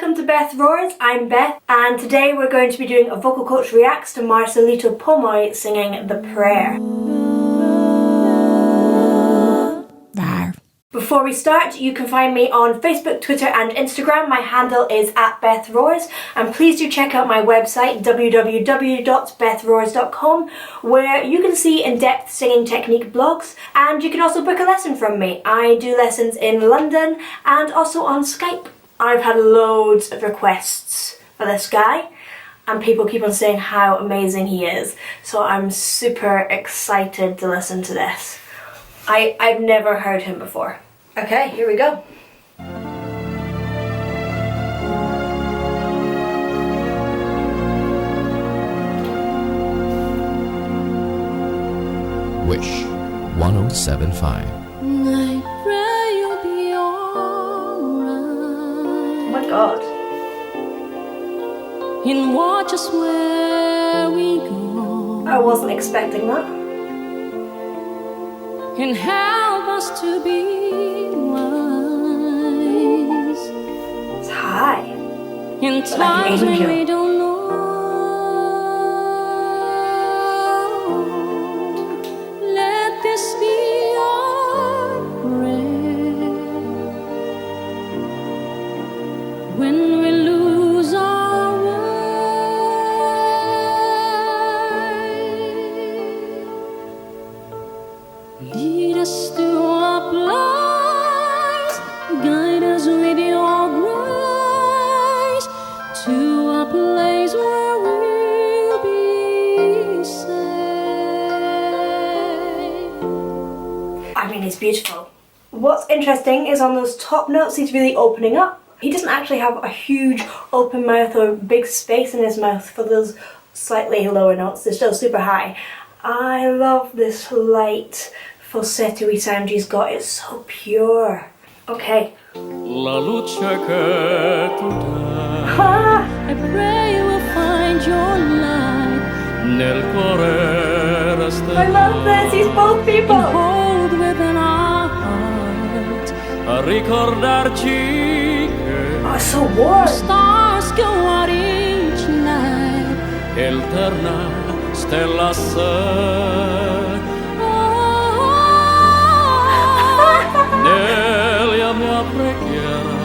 welcome to Beth Roars. I'm Beth, and today we're going to be doing a Vocal Coach Reacts to Marcelito Pomoy singing The Prayer. Before we start, you can find me on Facebook, Twitter and Instagram. My handle is @BethRoars, and please do check out my website www.bethroars.com, where you can see in-depth singing technique blogs, and you can also book a lesson from me. I do lessons in London and also on Skype. I've had loads of requests for this guy, and people keep on saying how amazing he is, so I'm super excited to listen to this. I've never heard him before. Okay, here we go. Wish 1075. I pray you'll be alright. Oh my god. And watch us where we go. I wasn't expecting that. And help us to be wise It's high. in Like an times when angel. we don't know. Let this be our prayer when we lose our way. Lead us to a place, guide us with your grace, to a place where we'll be safe. I mean, he's beautiful. What's interesting is on those top notes, he's really opening up. He doesn't actually have a huge open mouth or big space in his mouth for those slightly lower notes. They're still super high. I love this light falsetto-y sound he's got. It's so pure. Okay. La luce che tu dai Ah, I pray you will find your light nel cuore I resterà love this. He's both people. hold within our hearts. a ricordarci che Oh, it's so warm. Stars go out each night. eterna stella sei nella mia preghiera.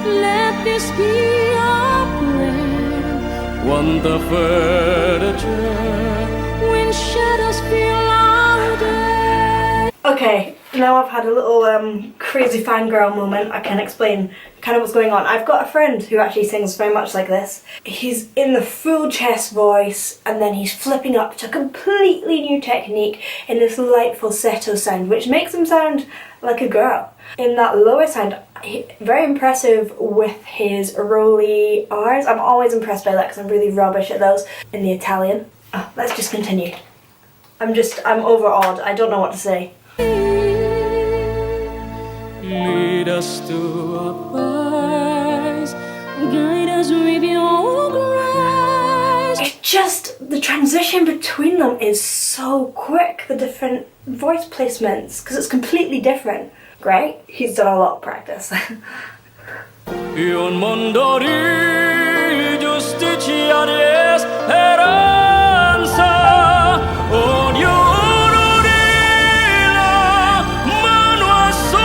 Let this be our prayer Quanta fede c'è when shadows fill our day. Okay, now I've had a little crazy fangirl moment. I can explain kind of what's going on. I've got a friend who actually sings very much like this. He's in the full chest voice, and then he's flipping up to a completely new technique in this light falsetto sound, which makes him sound like a girl. In that lower sound, very impressive with his rolly R's. I'm always impressed by that because I'm really rubbish at those in the Italian. Oh, let's just continue. I'm overawed. I don't know what to say. lead us to a place. Guide us with your grace. It's just the transition between them is so quick, the different voice placements, because it's completely different. Great, he's done a lot of practice. In un mondo di giustizia e speranza, ognuno di la mano a sua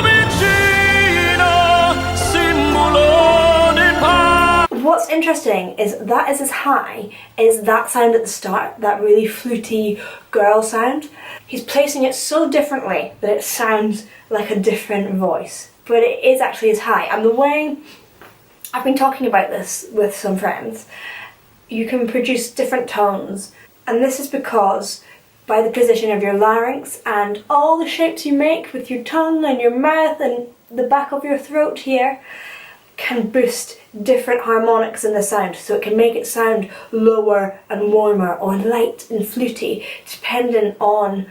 vicina, simbolo di pace. What's interesting is that is as high as that sound at the start, that really fluty girl sound. He's placing it so differently that it sounds like a different voice, but it is actually as high. And the way I've been talking about this with some friends, you can produce different tones, and this is because by the position of your larynx and all the shapes you make with your tongue and your mouth and the back of your throat here can boost different harmonics in the sound, so it can make it sound lower and warmer or light and fluty dependent on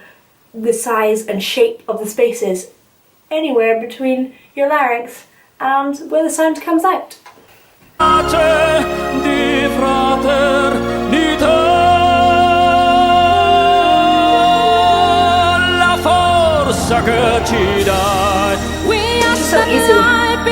the size and shape of the spaces anywhere between your larynx and where the sound comes out. Di fraternità, la forza che ci dai. We are So easy. sunlight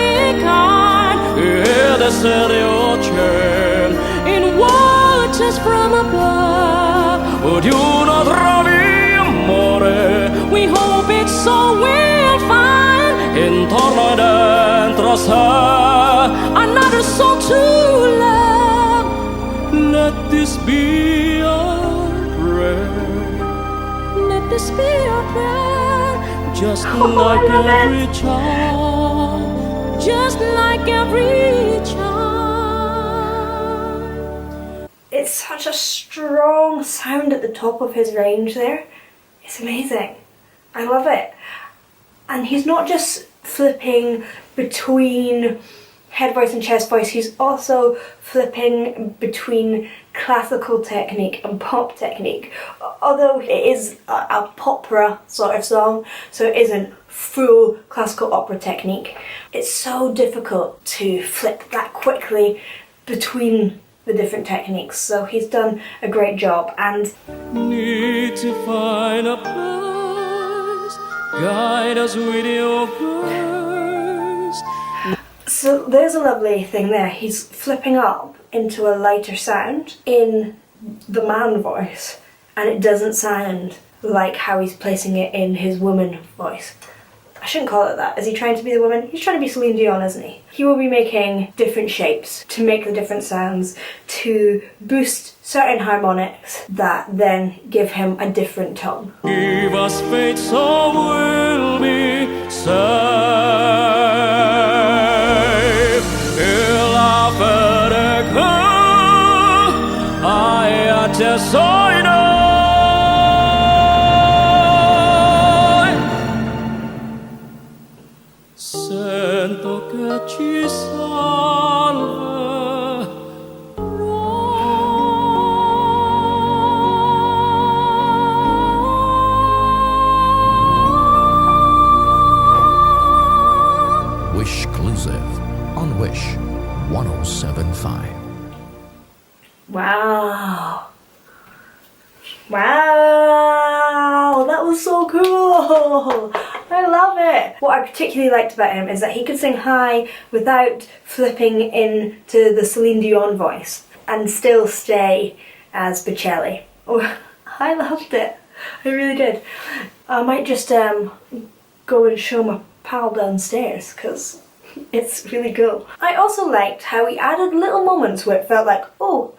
essere the ocean in waters from above. ognuno trovi amore We hope it's so we'll find intorno e dentro sé. another soul to love. Let this be our prayer, Let this be our prayer, just I like love it. every child. just like every child. It's such a strong sound at the top of his range there. It's amazing. I love it. And he's not just flipping between head voice and chest voice, he's also flipping between classical technique and pop technique. Although it is a popera sort of song, so it isn't full classical opera technique. It's so difficult to flip that quickly between the different techniques, so he's done a great job. And Need to find a place, guide us with your grace. so there's a lovely thing there. He's flipping up into a lighter sound in the man voice, and it doesn't sound like how he's placing it in his woman voice. I shouldn't call it that. Is he trying to be the woman? He's trying to be Celine Dion, isn't he? He will be making different shapes to make the different sounds, to boost certain harmonics that then give him a different tone. Give us faith so we'll be saved. Il a fait que I just saw it all. Sento che ci salva. Wish Exclusive on Wish 1075. Wow. Wow, that was so cool. I love it. What I particularly liked about him is that he could sing high without flipping into the Celine Dion voice and still stay as Bocelli. Oh, I loved it. I really did. I might just go and show my pal downstairs because it's really cool. I also liked how he added little moments where it felt like, oh,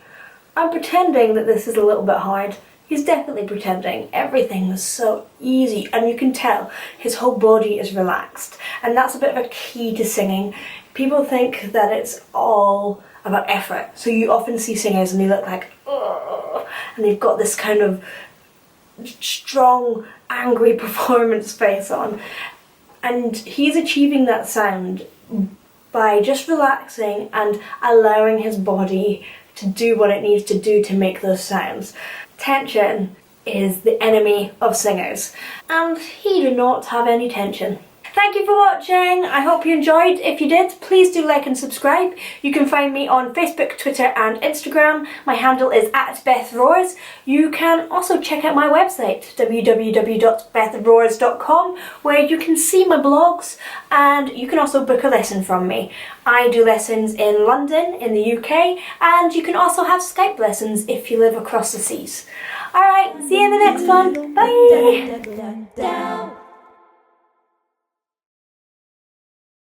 I'm pretending that this is a little bit hard. He's definitely pretending. Everything was so easy, and you can tell his whole body is relaxed. And that's a bit of a key to singing. People think that it's all about effort. So you often see singers and they look like, ugh, and they've got this kind of strong, angry performance face on. And he's achieving that sound by just relaxing and allowing his body to do what it needs to do to make those sounds. Tension is the enemy of singers, and he did not have any tension. Thank you for watching. I hope you enjoyed. If you did, please do like and subscribe. You can find me on Facebook, Twitter and Instagram. My handle is @BethRoars. You can also check out my website, www.bethroars.com, where you can see my blogs and you can also book a lesson from me. I do lessons in London, in the UK, and you can also have Skype lessons if you live across the seas. Alright, see you in the next one. Bye!